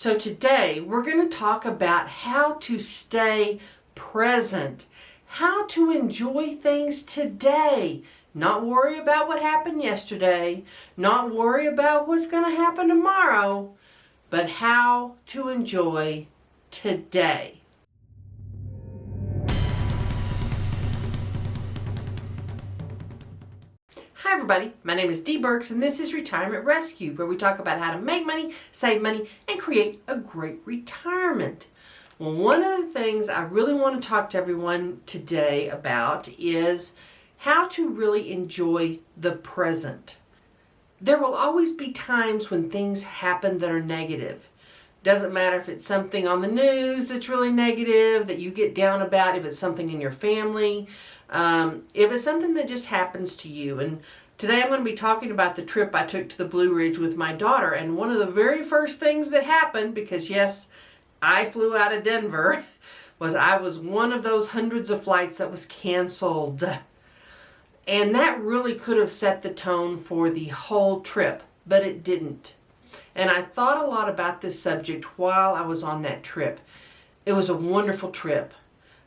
So today we're going to talk about how to stay present, how to enjoy things today, not worry about what happened yesterday, not worry about what's going to happen tomorrow, but how to enjoy today. Hi everybody, my name is Dee Burks and this is Retirement Rescue, where we talk about how to make money, save money, and create a great retirement. Well, one of the things I really want to talk to everyone today about is how to really enjoy the present. There will always be times when things happen that are negative. Doesn't matter if it's something on the news that's really negative, that you get down about, if it's something in your family, if it's something that just happens to you. And today I'm going to be talking about the trip I took to the Blue Ridge with my daughter. And one of the very first things that happened, because yes, I flew out of Denver, was I was one of those hundreds of flights that was canceled. And that really could have set the tone for the whole trip, but it didn't. And I thought a lot about this subject while I was on that trip. It was a wonderful trip.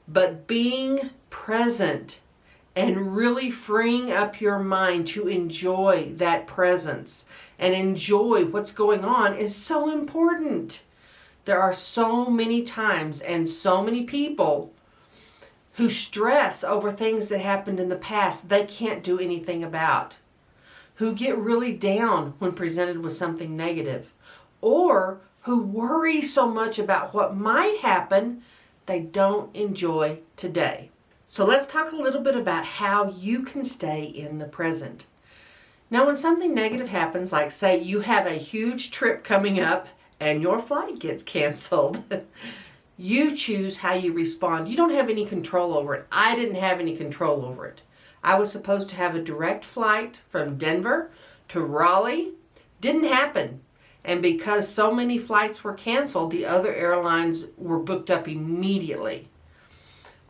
But being present and really freeing up your mind to enjoy that presence and enjoy what's going on is so important. There are so many times and so many people who stress over things that happened in the past they can't do anything about, who get really down when presented with something negative, or who worry so much about what might happen they don't enjoy today. So let's talk a little bit about how you can stay in the present. Now, when something negative happens, like say you have a huge trip coming up and your flight gets canceled, you choose how you respond. You don't have any control over it. I didn't have any control over it. I was supposed to have a direct flight from Denver to Raleigh. Didn't happen. And because so many flights were canceled, the other airlines were booked up immediately.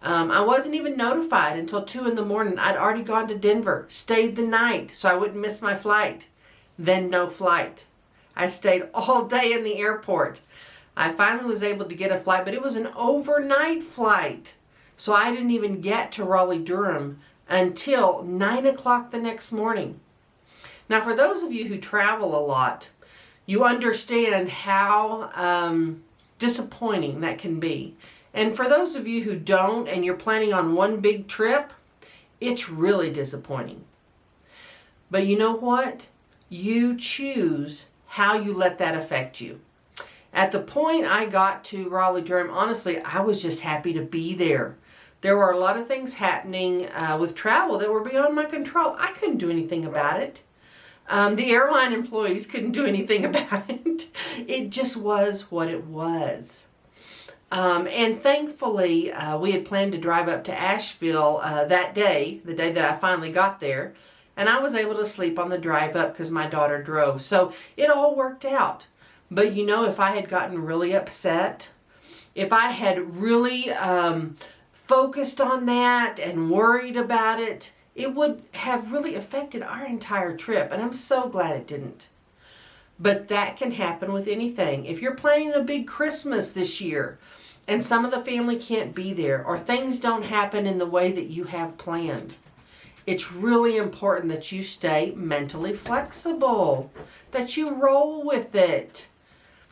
I wasn't even notified until 2 in the morning. I'd already gone to Denver, stayed the night so I wouldn't miss my flight. Then no flight. I stayed all day in the airport. I finally was able to get a flight, but it was an overnight flight. So I didn't even get to Raleigh-Durham until 9 o'clock the next morning. Now, for those of you who travel a lot, you understand how disappointing that can be. And for those of you who don't and you're planning on one big trip, it's really disappointing. But you know what? You choose how you let that affect you. At the point I got to Raleigh-Durham, honestly, I was just happy to be there. There were a lot of things happening with travel that were beyond my control. I couldn't do anything about it. The airline employees couldn't do anything about it. It just was what it was. And thankfully, we had planned to drive up to Asheville that day, the day that I finally got there. And I was able to sleep on the drive up because my daughter drove. So it all worked out. But you know, if I had gotten really upset, if I had really focused on that and worried about it, it would have really affected our entire trip, and I'm so glad it didn't. But that can happen with anything. If you're planning a big Christmas this year and some of the family can't be there, or things don't happen in the way that you have planned, it's really important that you stay mentally flexible, that you roll with it.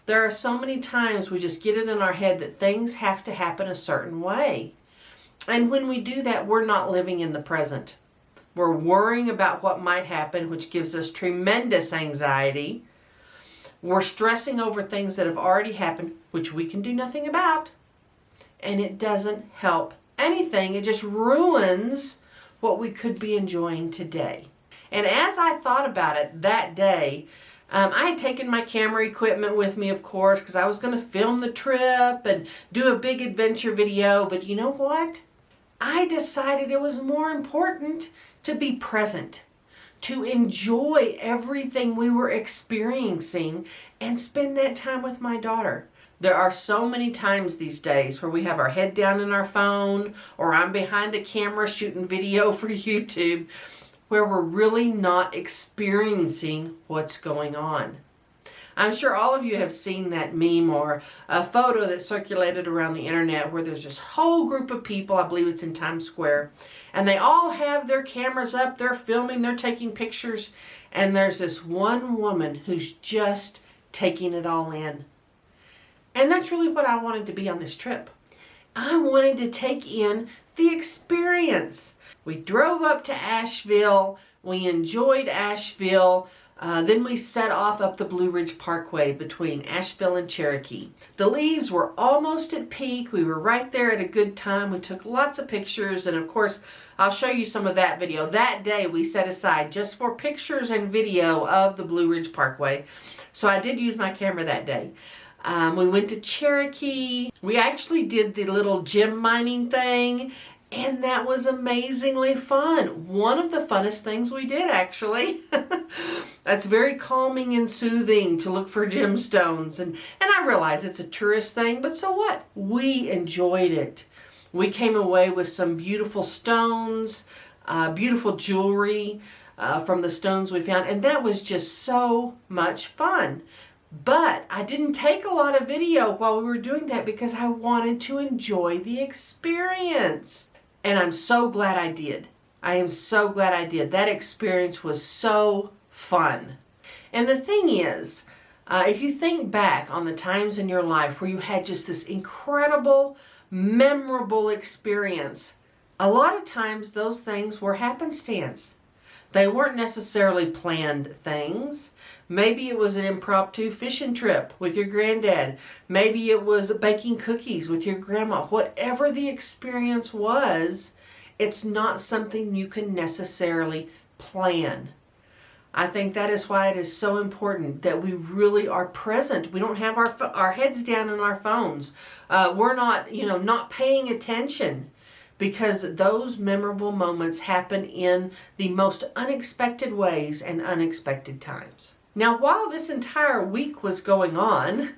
There are so many times we just get it in our head that things have to happen a certain way. And when we do that, we're not living in the present. We're worrying about what might happen, which gives us tremendous anxiety. We're stressing over things that have already happened, which we can do nothing about. And it doesn't help anything. It just ruins what we could be enjoying today. And as I thought about it that day, I had taken my camera equipment with me, of course, because I was going to film the trip and do a big adventure video. But you know what? I decided it was more important to be present, to enjoy everything we were experiencing and spend that time with my daughter. There are so many times these days where we have our head down in our phone, or I'm behind a camera shooting video for YouTube, where we're really not experiencing what's going on. I'm sure all of you have seen that meme or a photo that circulated around the internet where there's this whole group of people, I believe it's in Times Square, and they all have their cameras up, they're filming, they're taking pictures, and there's this one woman who's just taking it all in. And that's really what I wanted to be on this trip. I wanted to take in the experience. We drove up to Asheville, we enjoyed Asheville, then we set off up the Blue Ridge Parkway between Asheville and Cherokee. The leaves were almost at peak. We were right there at a good time. We took lots of pictures, and of course, I'll show you some of that video. That day we set aside just for pictures and video of the Blue Ridge Parkway. So I did use my camera that day. We went to Cherokee. We actually did the little gem mining thing, and that was amazingly fun. One of the funnest things we did, actually. That's very calming and soothing to look for gemstones. And I realize it's a tourist thing, but so what? We enjoyed it. We came away with some beautiful stones, beautiful jewelry from the stones we found, and that was just so much fun. But I didn't take a lot of video while we were doing that because I wanted to enjoy the experience. And I'm so glad I did. I am so glad I did. That experience was so fun. And the thing is, if you think back on the times in your life where you had just this incredible, memorable experience, a lot of times those things were happenstance. They weren't necessarily planned things. Maybe it was an impromptu fishing trip with your granddad. Maybe it was baking cookies with your grandma. Whatever the experience was, it's not something you can necessarily plan. I think that is why it is so important that we really are present. We don't have our heads down in our phones. We're not, not paying attention. Because those memorable moments happen in the most unexpected ways and unexpected times. Now, while this entire week was going on,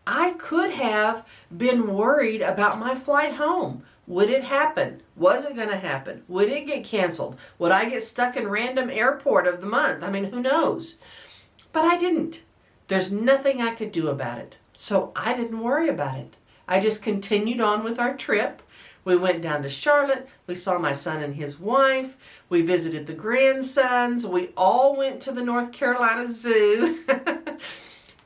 I could have been worried about my flight home. Would it happen? Was it going to happen? Would it get canceled? Would I get stuck in random airport of the month? I mean, who knows? But I didn't. There's nothing I could do about it. So I didn't worry about it. I just continued on with our trip. We went down to Charlotte. We saw my son and his wife. We visited the grandsons. We all went to the North Carolina Zoo.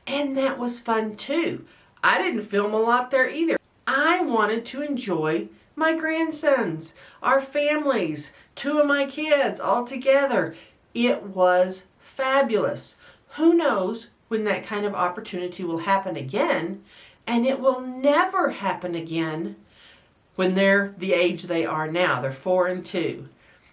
And that was fun too. I didn't film a lot there either. I wanted to enjoy my grandsons, our families, 2 of my kids all together. It was fabulous. Who knows when that kind of opportunity will happen again, and it will never happen again when they're the age they are now. They're 4 and 2.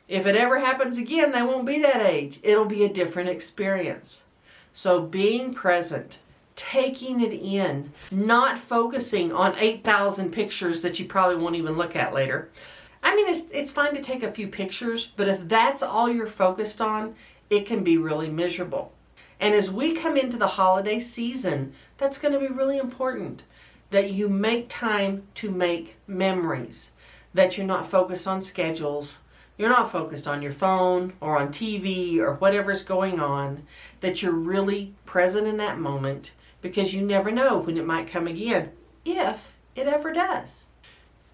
If it ever happens again, they won't be that age. It'll be a different experience. So being present, taking it in, not focusing on 8,000 pictures that you probably won't even look at later. I mean, it's fine to take a few pictures, but if that's all you're focused on, it can be really miserable. And as we come into the holiday season, that's going to be really important. That you make time to make memories, that you're not focused on schedules, you're not focused on your phone or on TV or whatever's going on, that you're really present in that moment because you never know when it might come again, if it ever does.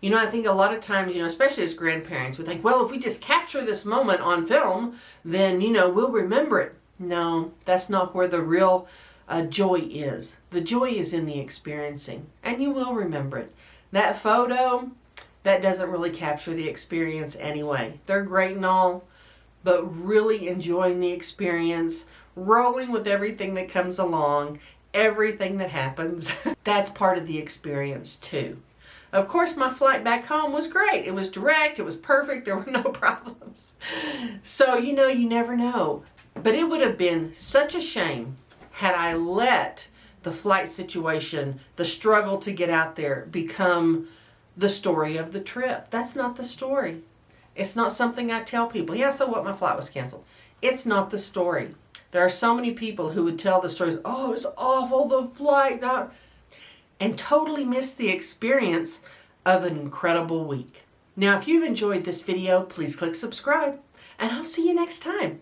I think a lot of times, especially as grandparents, we think, well, if we just capture this moment on film, then, we'll remember it. No, that's not where the real joy is. The joy is in the experiencing, and you will remember it. That photo, that doesn't really capture the experience anyway. They're great and all, but really enjoying the experience, rolling with everything that comes along, everything that happens, that's part of the experience too. Of course, my flight back home was great. It was direct, it was perfect, there were no problems. So, you never know. But it would have been such a shame had I let the flight situation, the struggle to get out there, become the story of the trip. That's not the story. It's not something I tell people. Yeah, so what, my flight was canceled. It's not the story. There are so many people who would tell the stories, oh, it's awful, the flight, and totally miss the experience of an incredible week. Now, if you've enjoyed this video, please click subscribe, and I'll see you next time.